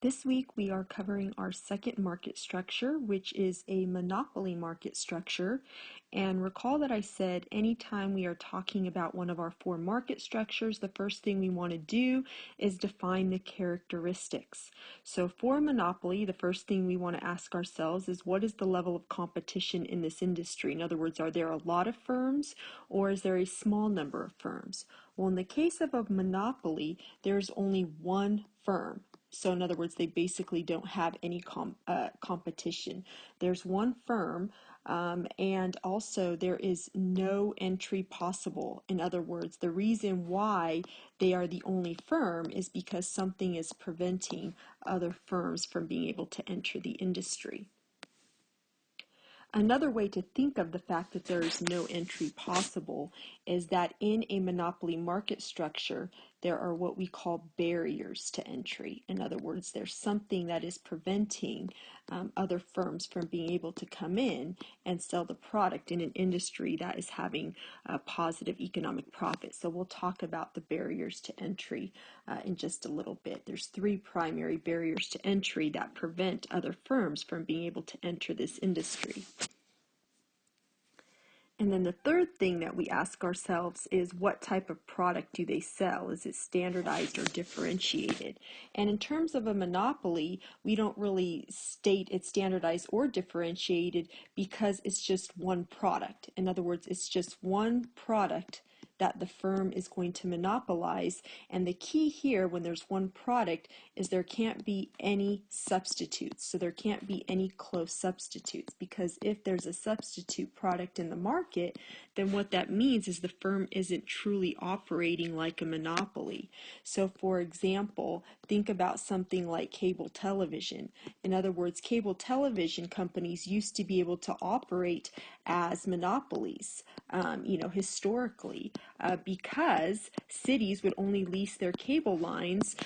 This week we are covering our second market structure, which is a monopoly market structure. And recall that I said anytime we are talking about one of our four market structures, the first thing we want to do is define the characteristics. So for monopoly, the first thing we want to ask ourselves is what is the level of competition in this industry? In other words, are there a lot of firms or is there a small number of firms? Well, in the case of a monopoly, there's only one firm. So in other words, they basically don't have any competition. There's one firm, and also there is no entry possible. In other words, the reason why they are the only firm is because something is preventing other firms from being able to enter the industry. Another way to think of the fact that there is no entry possible is that in a monopoly market structure, there are what we call barriers to entry. In other words, there's something that is preventing other firms from being able to come in and sell the product in an industry that is having a positive economic profit. So we'll talk about the barriers to entry in just a little bit. There's three primary barriers to entry that prevent other firms from being able to enter this industry. And then the third thing that we ask ourselves is what type of product do they sell? Is it standardized or differentiated? And in terms of a monopoly, we don't really state it's standardized or differentiated because it's just one product. In other words, it's just one product that the firm is going to monopolize. And the key here when there's one product is there can't be any substitutes. So there can't be any close substitutes, because if there's a substitute product in the market, then what that means is the firm isn't truly operating like a monopoly. So for example, think about something like cable television. In other words, cable television companies used to be able to operate as monopolies, historically, because cities would only lease their cable lines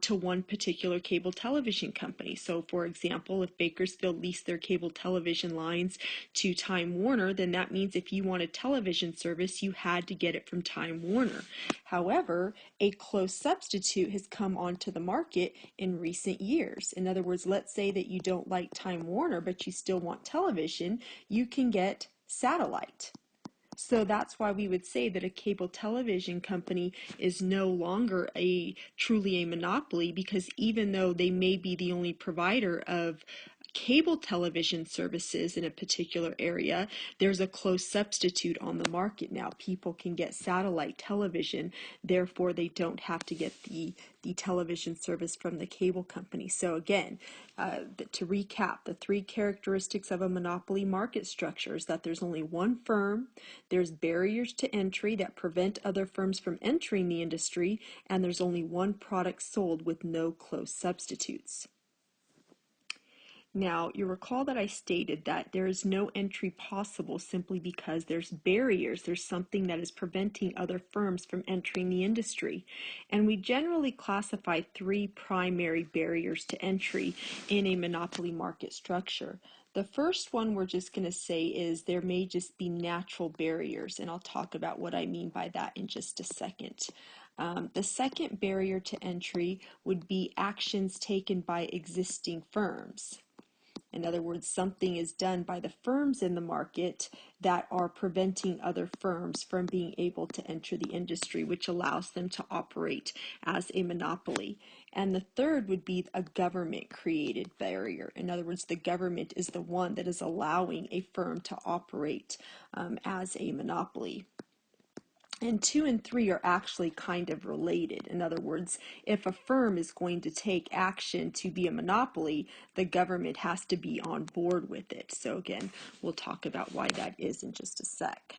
to one particular cable television company. So for example, if Bakersfield leased their cable television lines to Time Warner, then that means if you wanted television service, you had to get it from Time Warner. However, a close substitute has come onto the market in recent years. In other words, let's say that you don't like Time Warner, but you still want television, you can get satellite. So that's why we would say that a cable television company is no longer truly a monopoly, because even though they may be the only provider of cable television services in a particular area, there's a close substitute on the market now. People can get satellite television, therefore they don't have to get the television service from the cable company. So again, to recap, the three characteristics of a monopoly market structure is that there's only one firm, there's barriers to entry that prevent other firms from entering the industry, and there's only one product sold with no close substitutes. Now, you recall that I stated that there is no entry possible simply because there's barriers. There's something that is preventing other firms from entering the industry. And we generally classify three primary barriers to entry in a monopoly market structure. The first one we're just going to say is there may just be natural barriers, and I'll talk about what I mean by that in just a second. The second barrier to entry would be actions taken by existing firms. In other words, something is done by the firms in the market that are preventing other firms from being able to enter the industry, which allows them to operate as a monopoly. And the third would be a government-created barrier. In other words, the government is the one that is allowing a firm to operate as a monopoly. And 2 and 3 are actually kind of related. In other words, if a firm is going to take action to be a monopoly, the government has to be on board with it. So again, we'll talk about why that is in just a sec.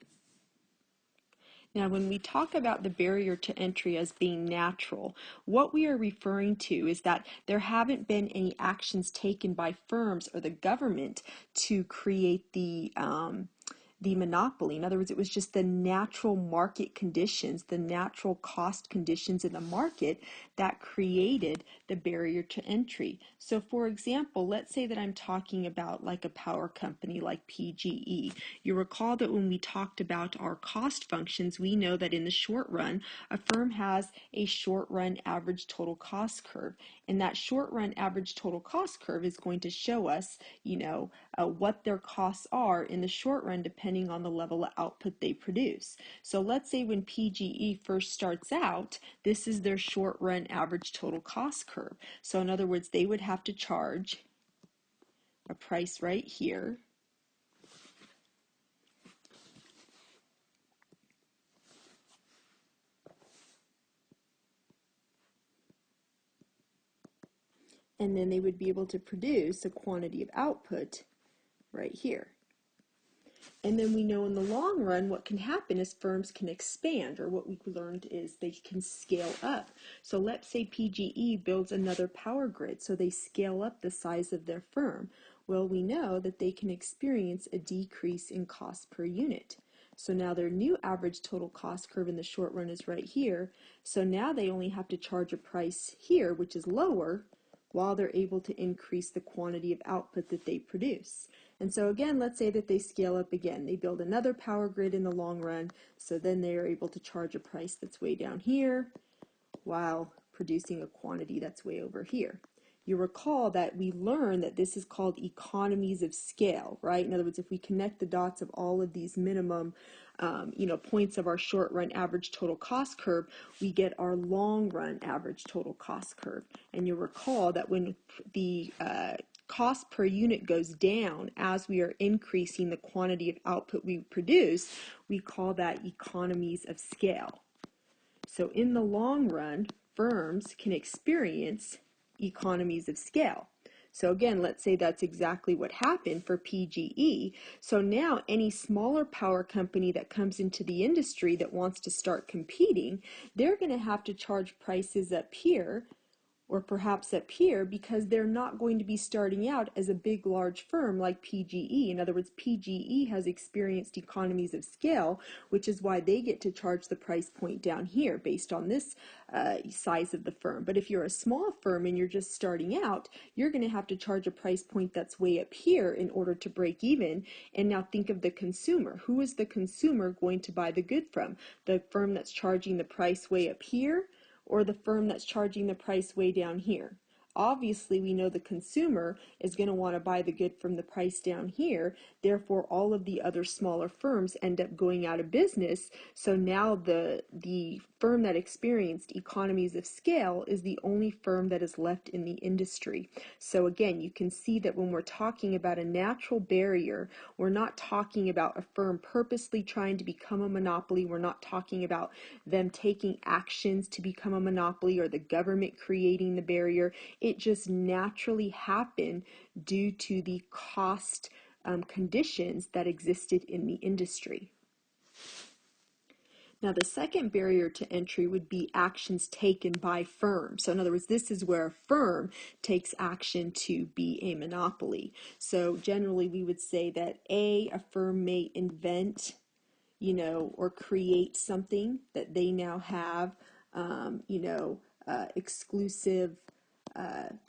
Now, when we talk about the barrier to entry as being natural, what we are referring to is that there haven't been any actions taken by firms or the government to create the monopoly. In other words, it was just the natural market conditions, the natural cost conditions in the market that created the barrier to entry. So for example, let's say that I'm talking about like a power company like PGE. You recall that when we talked about our cost functions, we know that in the short run, a firm has a short run average total cost curve. And that short run average total cost curve is going to show us, what their costs are in the short run depending on the level of output they produce. So let's say when PGE first starts out, this is their short run average total cost curve. So in other words, they would have to charge a price right here. And then they would be able to produce a quantity of output right here. And then we know in the long run what can happen is firms can expand, or what we learned is they can scale up. So let's say PGE builds another power grid, so they scale up the size of their firm. Well, we know that they can experience a decrease in cost per unit. So now their new average total cost curve in the short run is right here. So now they only have to charge a price here, which is lower, while they're able to increase the quantity of output that they produce. And so again, let's say that they scale up again. They build another power grid in the long run, so then they are able to charge a price that's way down here while producing a quantity that's way over here. You recall that we learned that this is called economies of scale, right? In other words, if we connect the dots of all of these minimum points of our short run average total cost curve, we get our long run average total cost curve. And you'll recall that when the cost per unit goes down as we are increasing the quantity of output we produce, we call that economies of scale. So in the long run, firms can experience economies of scale. So again, let's say that's exactly what happened for PGE. So now any smaller power company that comes into the industry that wants to start competing, they're going to have to charge prices up here or perhaps up here because they're not going to be starting out as a big, large firm like PGE. In other words, PGE has experienced economies of scale, which is why they get to charge the price point down here based on this size of the firm. But if you're a small firm and you're just starting out, you're going to have to charge a price point that's way up here in order to break even. And now think of the consumer. Who is the consumer going to buy the good from? The firm that's charging the price way up here, or the firm that's charging the price way down here? Obviously, we know the consumer is going to want to buy the good from the price down here. Therefore, all of the other smaller firms end up going out of business. So now the firm that experienced economies of scale is the only firm that is left in the industry. So again, you can see that when we're talking about a natural barrier, we're not talking about a firm purposely trying to become a monopoly. We're not talking about them taking actions to become a monopoly or the government creating the barrier. It just naturally happened due to the cost conditions that existed in the industry. Now, the second barrier to entry would be actions taken by firms. So in other words, this is where a firm takes action to be a monopoly. So generally, we would say that a firm may invent, or create something that they now have, exclusive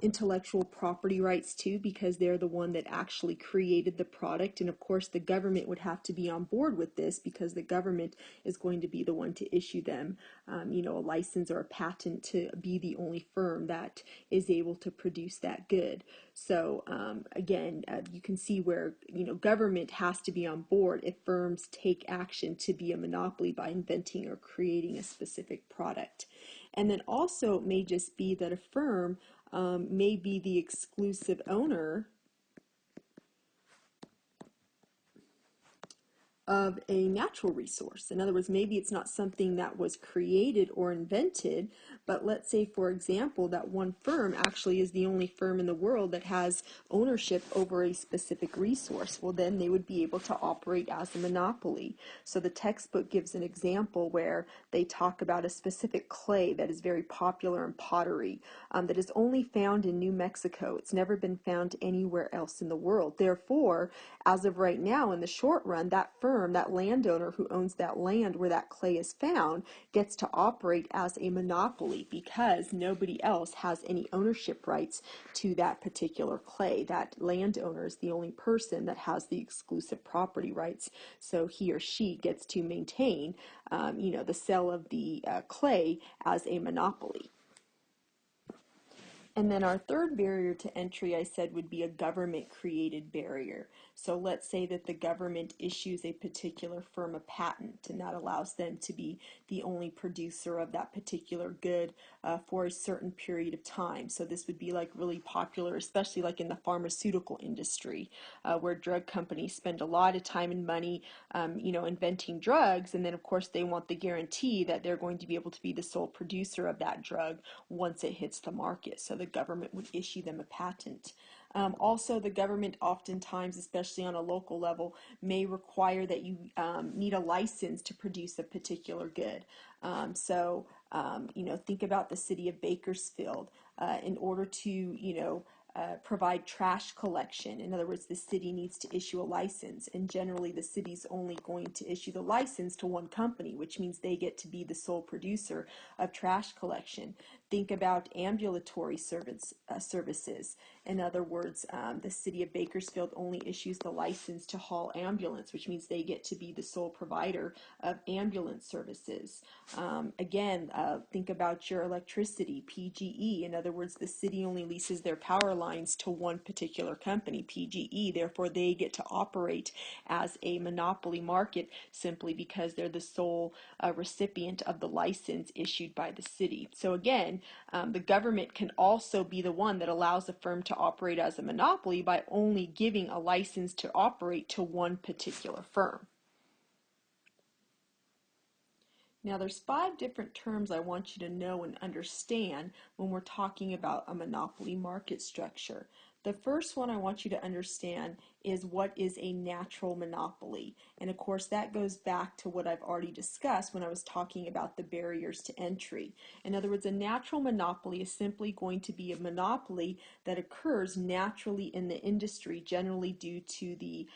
intellectual property rights to, because they're the one that actually created the product. And of course the government would have to be on board with this because the government is going to be the one to issue them a license or a patent to be the only firm that is able to produce that good. So again, you can see where government has to be on board if firms take action to be a monopoly by inventing or creating a specific product. And then also it may just be that a firm may be the exclusive owner of a natural resource. In other words, maybe it's not something that was created or invented, but let's say, for example, that one firm actually is the only firm in the world that has ownership over a specific resource. Well, then they would be able to operate as a monopoly. So the textbook gives an example where they talk about a specific clay that is very popular in pottery, that is only found in New Mexico. It's never been found anywhere else in the world. Therefore, as of right now, in the short run, that firm firm, that landowner who owns that land where that clay is found, gets to operate as a monopoly because nobody else has any ownership rights to that particular clay. That landowner is the only person that has the exclusive property rights, so he or she gets to maintain, the sale of the clay as a monopoly. And then our third barrier to entry, I said, would be a government-created barrier. So let's say that the government issues a particular firm a patent, and that allows them to be the only producer of that particular good for a certain period of time. So this would be like really popular, especially like in the pharmaceutical industry, where drug companies spend a lot of time and money, inventing drugs, and then of course they want the guarantee that they're going to be able to be the sole producer of that drug once it hits the market. So the government would issue them a patent. Also, the government oftentimes, especially on a local level, may require that you need a license to produce a particular good. Think about the city of Bakersfield. In order to, provide trash collection. In other words, the city needs to issue a license, and generally the city's only going to issue the license to one company, which means they get to be the sole producer of trash collection. Think about ambulatory services. In other words, the city of Bakersfield only issues the license to haul ambulance, which means they get to be the sole provider of ambulance services. Think about your electricity, PGE. In other words, the city only leases their power lines to one particular company, PGE. Therefore, they get to operate as a monopoly market simply because they're the sole recipient of the license issued by the city. So again, the government can also be the one that allows a firm to operate as a monopoly by only giving a license to operate to one particular firm. Now there's 5 different terms I want you to know and understand when we're talking about a monopoly market structure. The first one I want you to understand is what is a natural monopoly. And of course that goes back to what I've already discussed when I was talking about the barriers to entry. In other words, a natural monopoly is simply going to be a monopoly that occurs naturally in the industry, generally due to the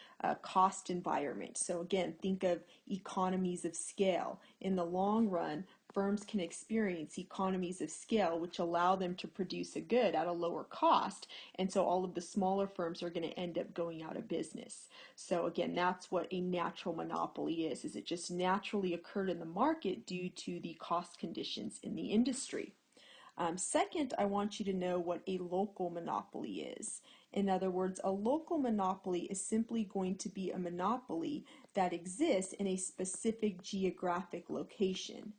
cost environment. So again, think of economies of scale. In the long run, firms can experience economies of scale which allow them to produce a good at a lower cost, and so all of the smaller firms are going to end up going out of business. So again, that's what a natural monopoly is it just naturally occurred in the market due to the cost conditions in the industry. Second, I want you to know what a local monopoly is. In other words, a local monopoly is simply going to be a monopoly that exists in a specific geographic location.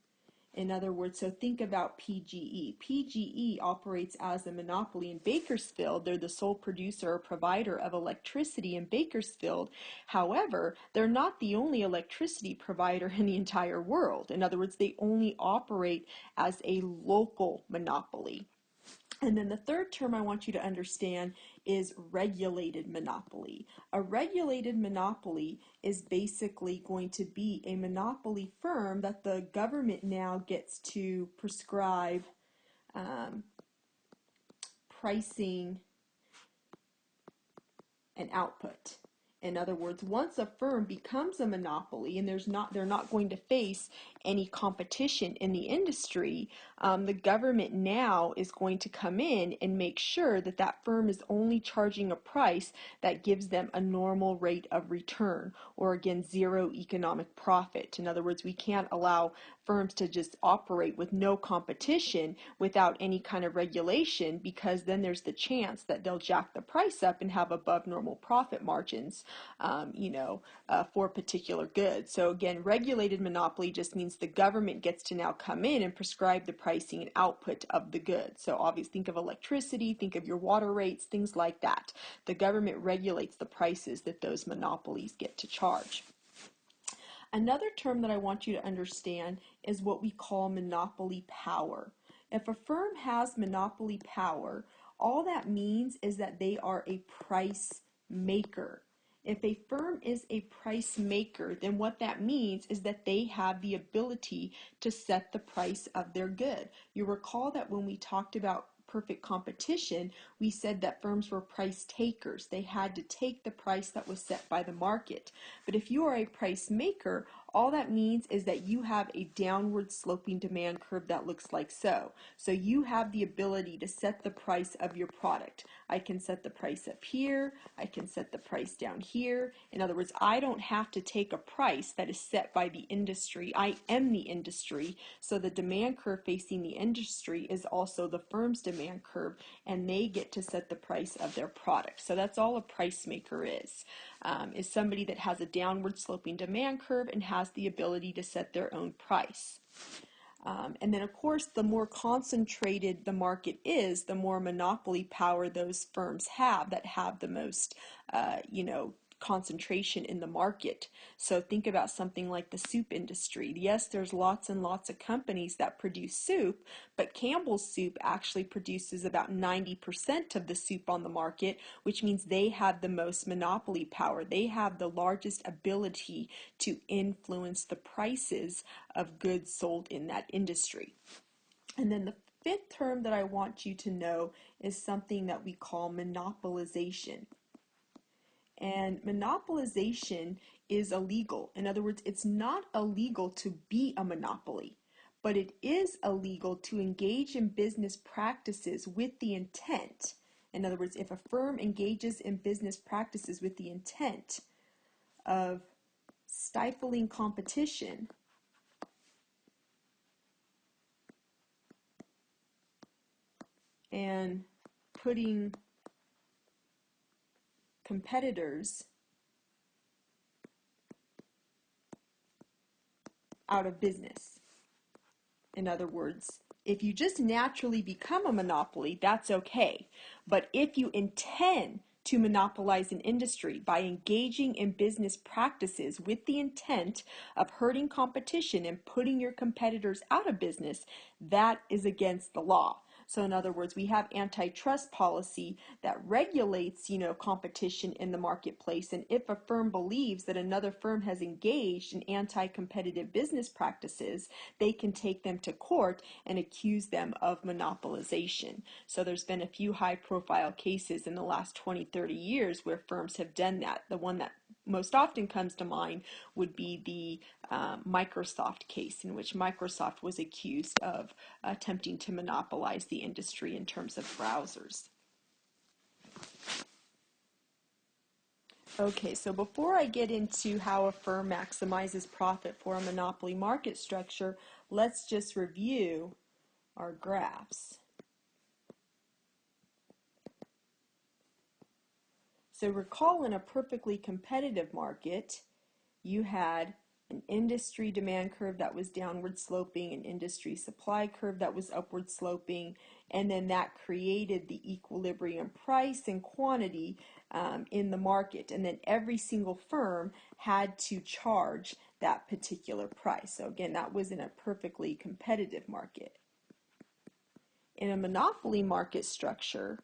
In other words, so think about PGE. PGE operates as a monopoly in Bakersfield. They're the sole producer or provider of electricity in Bakersfield. However, they're not the only electricity provider in the entire world. In other words, they only operate as a local monopoly. And then the third term I want you to understand is regulated monopoly. A regulated monopoly is basically going to be a monopoly firm that the government now gets to prescribe pricing and output. In other words, once a firm becomes a monopoly and they're not going to face any competition in the industry, the government now is going to come in and make sure that that firm is only charging a price that gives them a normal rate of return, or again, zero economic profit. In other words, we can't allow firms to just operate with no competition without any kind of regulation, because then there's the chance that they'll jack the price up and have above normal profit margins, for particular goods. So again, regulated monopoly just means the government gets to now come in and prescribe the pricing and output of the goods. So obviously think of electricity, think of your water rates, things like that. The government regulates the prices that those monopolies get to charge. Another term that I want you to understand is what we call monopoly power. If a firm has monopoly power, all that means is that they are a price maker. If a firm is a price maker, then what that means is that they have the ability to set the price of their good. You recall that when we talked about perfect competition, we said that firms were price takers. They had to take the price that was set by the market. But if you are a price maker, all that means is that you have a downward sloping demand curve that looks like so. So you have the ability to set the price of your product. I can set the price up here. I can set the price down here. In other words, I don't have to take a price that is set by the industry. I am the industry. So the demand curve facing the industry is also the firm's demand curve, and they get to set the price of their product. So that's all a price maker is somebody that has a downward sloping demand curve and has the ability to set their own price. And then, of course, the more concentrated the market is, the more monopoly power those firms have that have the most, concentration in the market. So think about something like the soup industry. Yes, there's lots and lots of companies that produce soup, but Campbell's Soup actually produces about 90% of the soup on the market, which means they have the most monopoly power. They have the largest ability to influence the prices of goods sold in that industry. And then the fifth term that I want you to know is something that we call monopolization. And monopolization is illegal. In other words, it's not illegal to be a monopoly, but it is illegal to engage in business practices with the intent. In other words, if a firm engages in business practices with the intent of stifling competition and putting competitors out of business. In other words, if you just naturally become a monopoly, that's okay. But if you intend to monopolize an industry by engaging in business practices with the intent of hurting competition and putting your competitors out of business, that is against the law. So in other words, we have antitrust policy that regulates, competition in the marketplace. And if a firm believes that another firm has engaged in anti-competitive business practices, they can take them to court and accuse them of monopolization. So there's been a few high-profile cases in the last 20, 30 years where firms have done that. The one that most often comes to mind would be the Microsoft case, in which Microsoft was accused of attempting to monopolize the industry in terms of browsers. Okay, so before I get into how a firm maximizes profit for a monopoly market structure, let's just review our graphs. So recall, in a perfectly competitive market, you had an industry demand curve that was downward sloping, an industry supply curve that was upward sloping, and then that created the equilibrium price and quantity in the market. And then every single firm had to charge that particular price. So again, that was in a perfectly competitive market. In a monopoly market structure,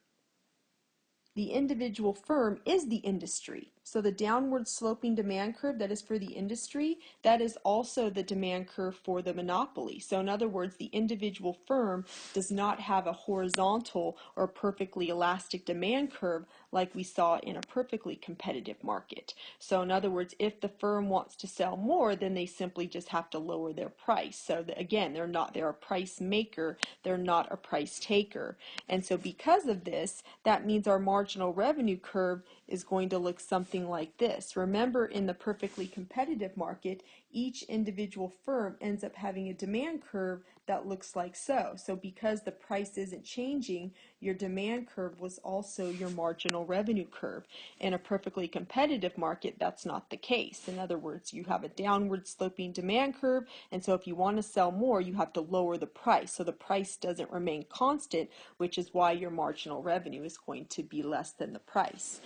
the individual firm is the industry. So the downward sloping demand curve that is for the industry, that is also the demand curve for the monopoly. So in other words, the individual firm does not have a horizontal or perfectly elastic demand curve like we saw in a perfectly competitive market. So in other words, if the firm wants to sell more, then they simply just have to lower their price. So again, they're a price maker, they're not a price taker. And so because of this, that means our marginal revenue curve is going to look something like this. Remember, in the perfectly competitive market, each individual firm ends up having a demand curve that looks like so. So because the price isn't changing, your demand curve was also your marginal revenue curve. In a perfectly competitive market, that's not the case. In other words, you have a downward sloping demand curve, and so if you want to sell more, you have to lower the price. So the price doesn't remain constant, which is why your marginal revenue is going to be less than the price.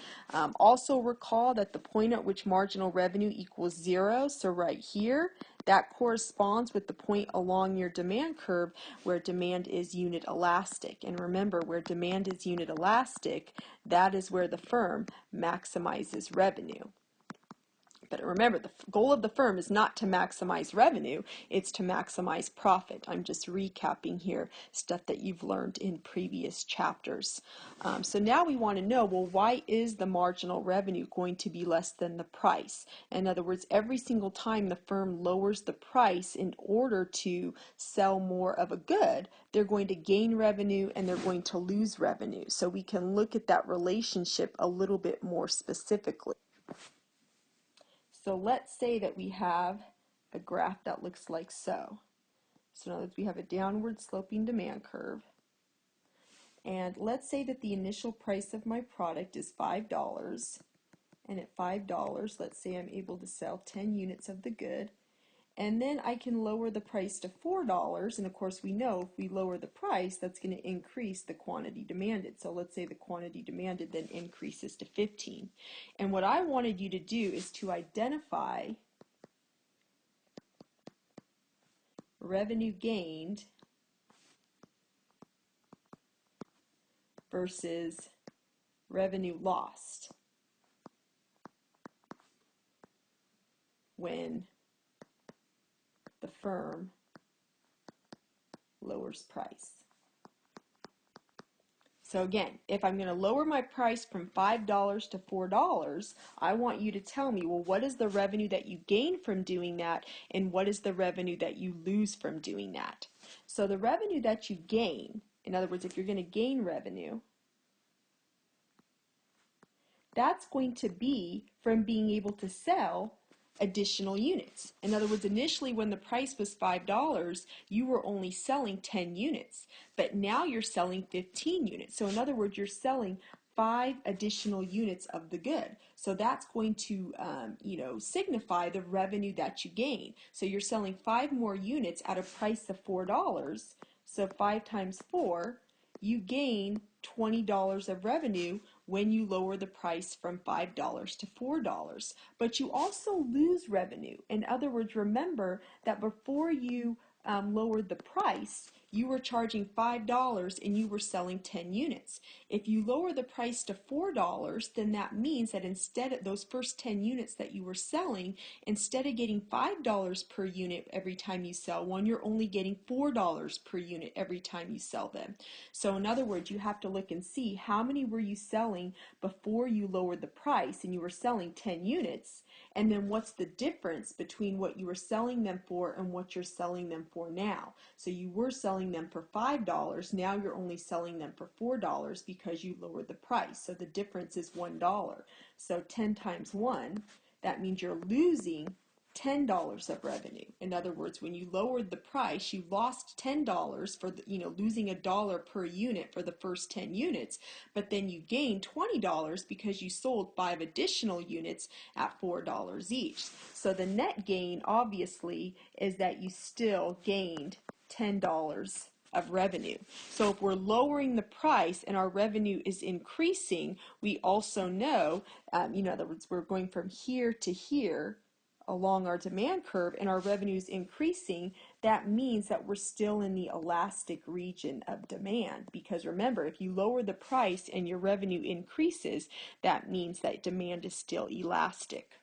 Also recall that the point at which marginal revenue equals 0, so right here, that corresponds with the point along your demand curve where demand is unit elastic. And remember, where demand is unit elastic, that is where the firm maximizes revenue. But remember, the goal of the firm is not to maximize revenue, it's to maximize profit. I'm just recapping here stuff that you've learned in previous chapters. So now we want to know, well, why is the marginal revenue going to be less than the price? In other words, every single time the firm lowers the price in order to sell more of a good, they're going to gain revenue and they're going to lose revenue. So we can look at that relationship a little bit more specifically. So let's say that we have a graph that looks like so. So in other words, we have a downward sloping demand curve. And let's say that the initial price of my product is $5. And at $5, let's say I'm able to sell 10 units of the good. And then I can lower the price to $4. And of course, we know if we lower the price, that's going to increase the quantity demanded. So let's say the quantity demanded then increases to 15. And what I wanted you to do is to identify revenue gained versus revenue lost when the firm lowers price. So again, if I'm going to lower my price from $5 to $4, I want you to tell me, well, what is the revenue that you gain from doing that, and what is the revenue that you lose from doing that? So the revenue that you gain, in other words, if you're going to gain revenue, that's going to be from being able to sell additional units. In other words, initially when the price was $5, you were only selling 10 units, but now you're selling 15 units. So in other words, you're selling 5 additional units of the good. So that's going to, signify the revenue that you gain. So you're selling 5 more units at a price of $4. So 5 times 4, you gain $20 of revenue when you lower the price from $5 to $4. But you also lose revenue. In other words, remember that before you lowered the price, you were charging $5 and you were selling 10 units. If you lower the price to $4, then that means that instead of those first 10 units that you were selling, instead of getting $5 per unit every time you sell one, you're only getting $4 per unit every time you sell them. So in other words, you have to look and see how many were you selling before you lowered the price, and you were selling 10 units, and then what's the difference between what you were selling them for and what you're selling them for now. So you were selling them for $5, now you're only selling them for $4 because you lowered the price. So the difference is $1. So 10 times 1, that means you're losing $10 of revenue. In other words, when you lowered the price, you lost $10 for losing $1 per unit for the first 10 units, but then you gained $20 because you sold 5 additional units at $4 each. So the net gain obviously is that you still gained $10 of revenue. So if we're lowering the price and our revenue is increasing, we also know, in other words, we're going from here to here along our demand curve and our revenue is increasing, that means that we're still in the elastic region of demand. Because remember, if you lower the price and your revenue increases, that means that demand is still elastic.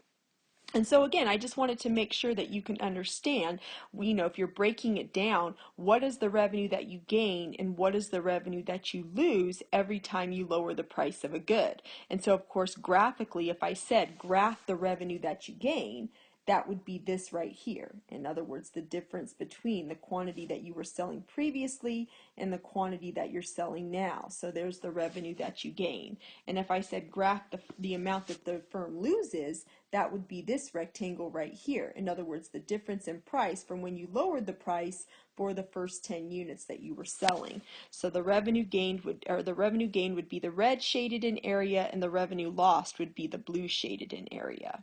And so again, I just wanted to make sure that you can understand, if you're breaking it down, what is the revenue that you gain and what is the revenue that you lose every time you lower the price of a good. And so of course, graphically, if I said graph the revenue that you gain, that would be this right here. In other words, the difference between the quantity that you were selling previously and the quantity that you're selling now. So there's the revenue that you gain. And if I said graph the amount that the firm loses, that would be this rectangle right here. In other words, the difference in price from when you lowered the price for the first 10 units that you were selling. So the revenue gained would be the red shaded in area, and the revenue lost would be the blue shaded in area.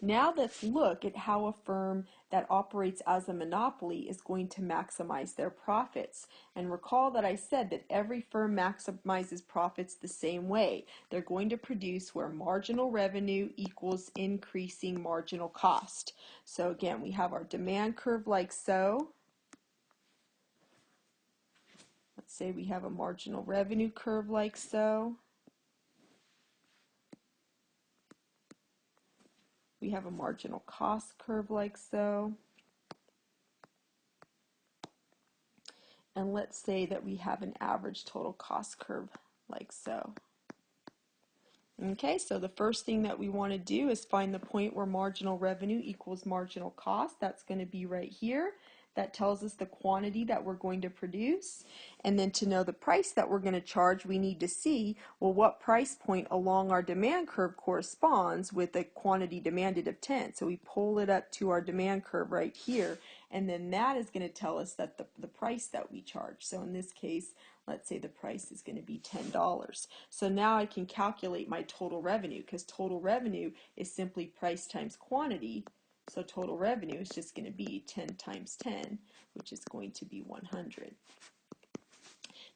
Now let's look at how a firm that operates as a monopoly is going to maximize their profits. And recall that I said that every firm maximizes profits the same way. They're going to produce where marginal revenue equals increasing marginal cost. So again, we have our demand curve like so. Let's say we have a marginal revenue curve like so. have a marginal cost curve like so. And let's say that we have an average total cost curve like so. Okay, so the first thing that we want to do is find the point where marginal revenue equals marginal cost. That's going to be right here. That tells us the quantity that we're going to produce. And then to know the price that we're going to charge, we need to see, well, what price point along our demand curve corresponds with the quantity demanded of 10. So we pull it up to our demand curve right here, and then that is going to tell us that the price that we charge. So in this case, let's say the price is going to be $10. So now I can calculate my total revenue, because total revenue is simply price times quantity. So total revenue is just going to be 10 times 10, which is going to be 100.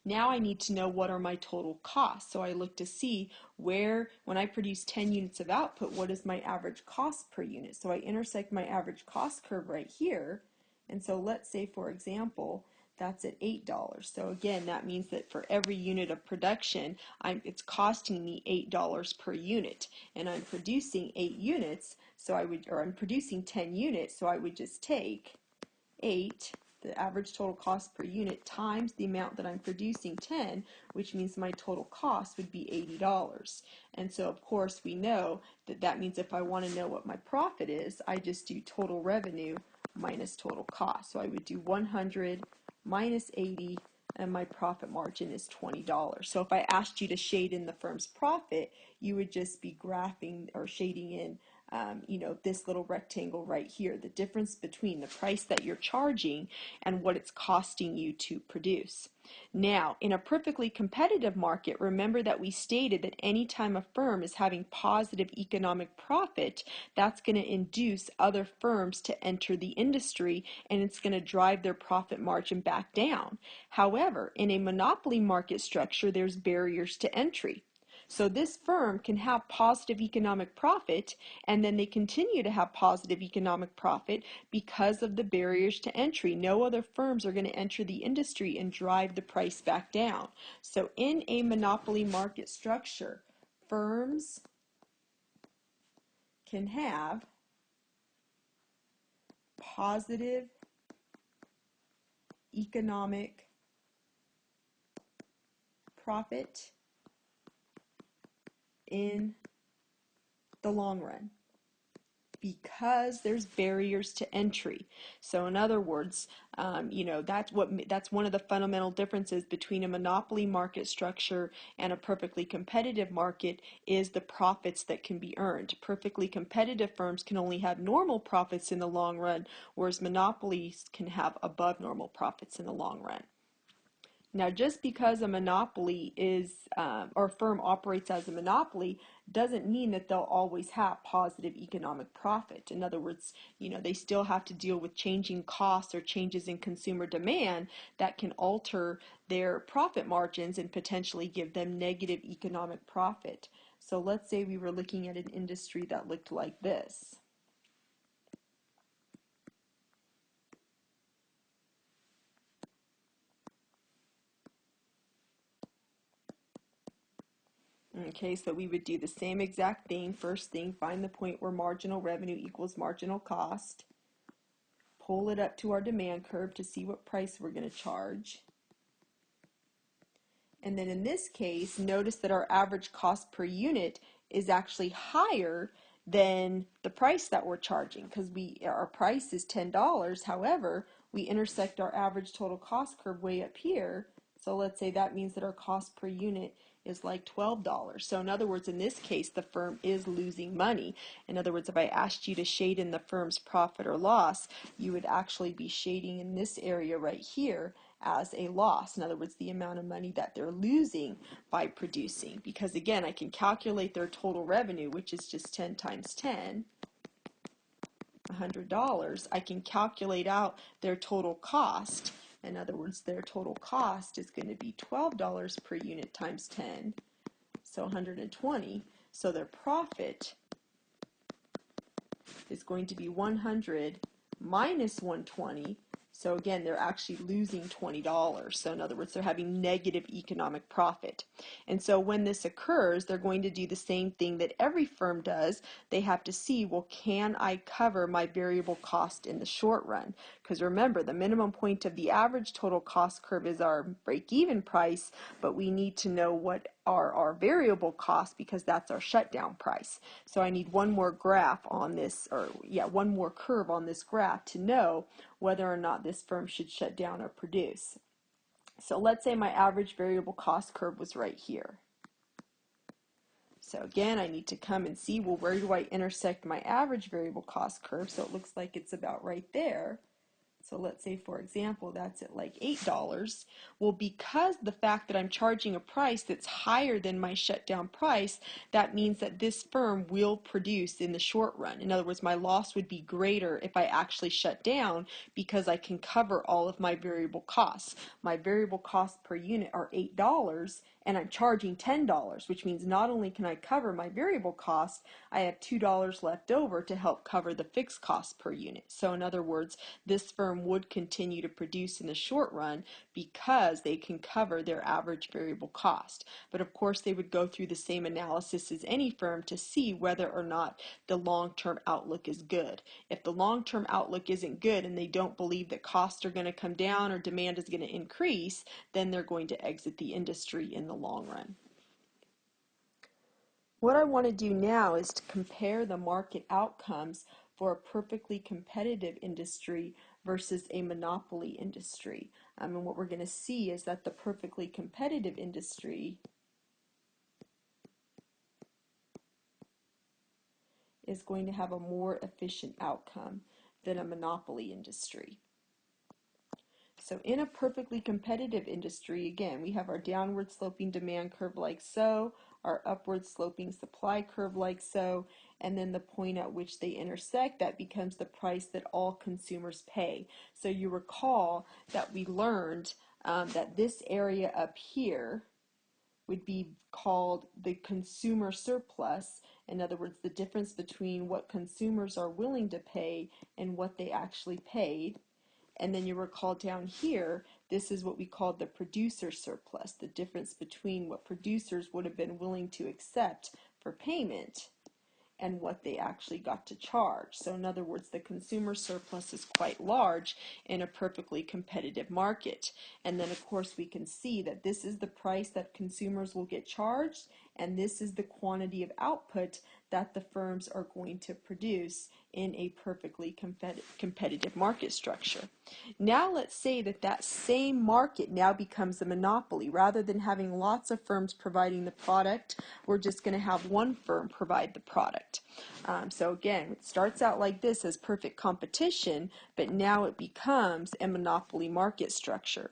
Now I need to know what are my total costs. So I look to see where, when I produce 10 units of output, what is my average cost per unit. So I intersect my average cost curve right here. And so let's say, for example, that's at $8. So again, that means that for every unit of production, it's costing me $8 per unit, and I'm producing 8 units. So I'm producing 10 units. So I would just take 8, the average total cost per unit, times the amount that I'm producing, 10, which means my total cost would be $80. And so of course we know that that means if I want to know what my profit is, I just do total revenue minus total cost. So I would do 100 minus 80, and my profit margin is $20. So if I asked you to shade in the firm's profit, you would just be graphing or shading in this little rectangle right here, the difference between the price that you're charging and what it's costing you to produce. Now, in a perfectly competitive market, remember that we stated that anytime a firm is having positive economic profit, that's going to induce other firms to enter the industry, and it's going to drive their profit margin back down. However, in a monopoly market structure, there's barriers to entry. So this firm can have positive economic profit, and then they continue to have positive economic profit because of the barriers to entry. No other firms are going to enter the industry and drive the price back down. So in a monopoly market structure, firms can have positive economic profit in the long run, because there's barriers to entry. So in other words, that's one of the fundamental differences between a monopoly market structure and a perfectly competitive market is the profits that can be earned. Perfectly competitive firms can only have normal profits in the long run, whereas monopolies can have above normal profits in the long run. Now, just because a monopoly is, or a firm operates as a monopoly, doesn't mean that they'll always have positive economic profit. In other words, they still have to deal with changing costs or changes in consumer demand that can alter their profit margins and potentially give them negative economic profit. So let's say we were looking at an industry that looked like this. Okay, so we would do the same exact thing. First thing, find the point where marginal revenue equals marginal cost. Pull it up to our demand curve to see what price we're going to charge. And then in this case, notice that our average cost per unit is actually higher than the price that we're charging, because our price is $10. However, we intersect our average total cost curve way up here. So let's say that means that our cost per unit is like $12. So in other words, in this case, the firm is losing money. In other words, if I asked you to shade in the firm's profit or loss, you would actually be shading in this area right here as a loss. In other words, the amount of money that they're losing by producing. Because again, I can calculate their total revenue, which is just 10 times 10. $100. I can calculate out their total cost. In other words, their total cost is going to be $12 per unit times 10, so 120. So their profit is going to be 100 minus 120, So again, they're actually losing $20. So in other words, they're having negative economic profit. And so when this occurs, they're going to do the same thing that every firm does. They have to see, well, can I cover my variable cost in the short run? Because remember, the minimum point of the average total cost curve is our break-even price, but we need to know what are our variable costs because that's our shutdown price. So I need one more graph on this, or yeah, one more curve on this graph to know whether or not this firm should shut down or produce. So let's say my average variable cost curve was right here. So again, I need to come and see, well, where do I intersect my average variable cost curve? So it looks like it's about right there. So let's say, for example, that's at like $8. Well, because the fact that I'm charging a price that's higher than my shutdown price, that means that this firm will produce in the short run. In other words, my loss would be greater if I actually shut down because I can cover all of my variable costs. My variable costs per unit are $8 and I'm charging $10, which means not only can I cover my variable cost, I have $2 left over to help cover the fixed cost per unit. So in other words, this firm would continue to produce in the short run because they can cover their average variable cost. But of course, they would go through the same analysis as any firm to see whether or not the long-term outlook is good. If the long-term outlook isn't good and they don't believe that costs are going to come down or demand is going to increase, then they're going to exit the industry in the long run. What I want to do now is to compare the market outcomes for a perfectly competitive industry versus a monopoly industry. And what we're going to see is that the perfectly competitive industry is going to have a more efficient outcome than a monopoly industry. So in a perfectly competitive industry, again, we have our downward sloping demand curve like so, our upward sloping supply curve like so, and then the point at which they intersect, that becomes the price that all consumers pay. So you recall that we learned that this area up here would be called the consumer surplus. In other words, the difference between what consumers are willing to pay and what they actually paid. And then you recall down here, this is what we called the producer surplus, the difference between what producers would have been willing to accept for payment and what they actually got to charge. So in other words, the consumer surplus is quite large in a perfectly competitive market. And then of course we can see that this is the price that consumers will get charged, and this is the quantity of output that the firms are going to produce in a perfectly competitive market structure. Now let's say that that same market now becomes a monopoly. Rather than having lots of firms providing the product, we're just going to have one firm provide the product. So again, it starts out like this as perfect competition, but now it becomes a monopoly market structure.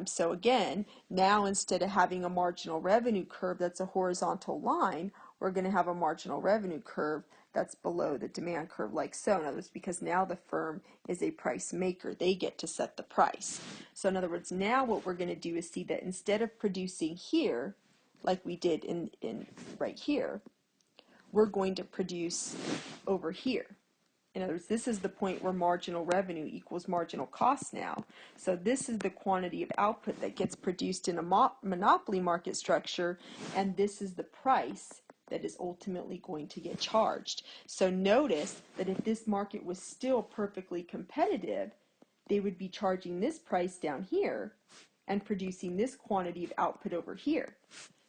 So again, now instead of having a marginal revenue curve that's a horizontal line, we're going to have a marginal revenue curve that's below the demand curve like so. In other words, because now the firm is a price maker, they get to set the price. So in other words, now what we're going to do is see that instead of producing here, like we did in right here, we're going to produce over here. In other words, this is the point where marginal revenue equals marginal cost now. So this is the quantity of output that gets produced in a monopoly market structure, and this is the price that is ultimately going to get charged. So notice that if this market was still perfectly competitive, they would be charging this price down here and producing this quantity of output over here.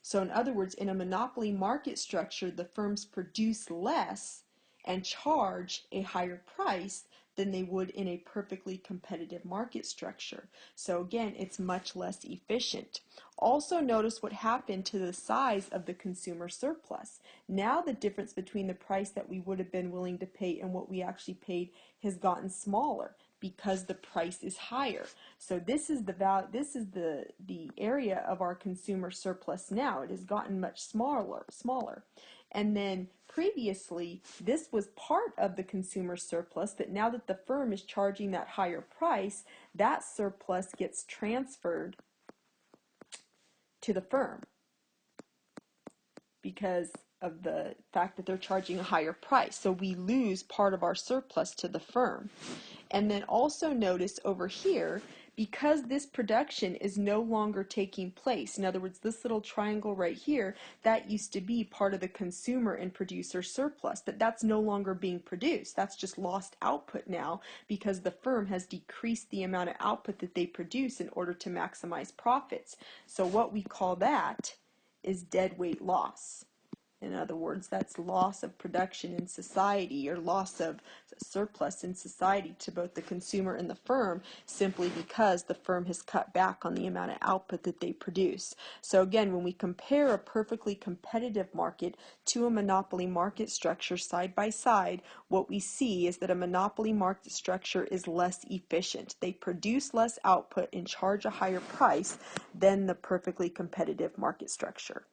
So in other words, in a monopoly market structure, the firms produce less and charge a higher price than they would in a perfectly competitive market structure. So again, it's much less efficient. Also notice what happened to the size of the consumer surplus. Now the difference between the price that we would have been willing to pay and what we actually paid has gotten smaller because the price is higher. So this is the area of our consumer surplus now. It has gotten much smaller. And then previously, this was part of the consumer surplus, but now that the firm is charging that higher price, that surplus gets transferred to the firm because of the fact that they're charging a higher price. So we lose part of our surplus to the firm. And then also notice over here, because this production is no longer taking place, in other words, this little triangle right here, that used to be part of the consumer and producer surplus, but that's no longer being produced. That's just lost output now because the firm has decreased the amount of output that they produce in order to maximize profits. So what we call that is deadweight loss. In other words, that's loss of production in society, or loss of surplus in society to both the consumer and the firm, simply because the firm has cut back on the amount of output that they produce. So again, when we compare a perfectly competitive market to a monopoly market structure side by side, what we see is that a monopoly market structure is less efficient. They produce less output and charge a higher price than the perfectly competitive market structure.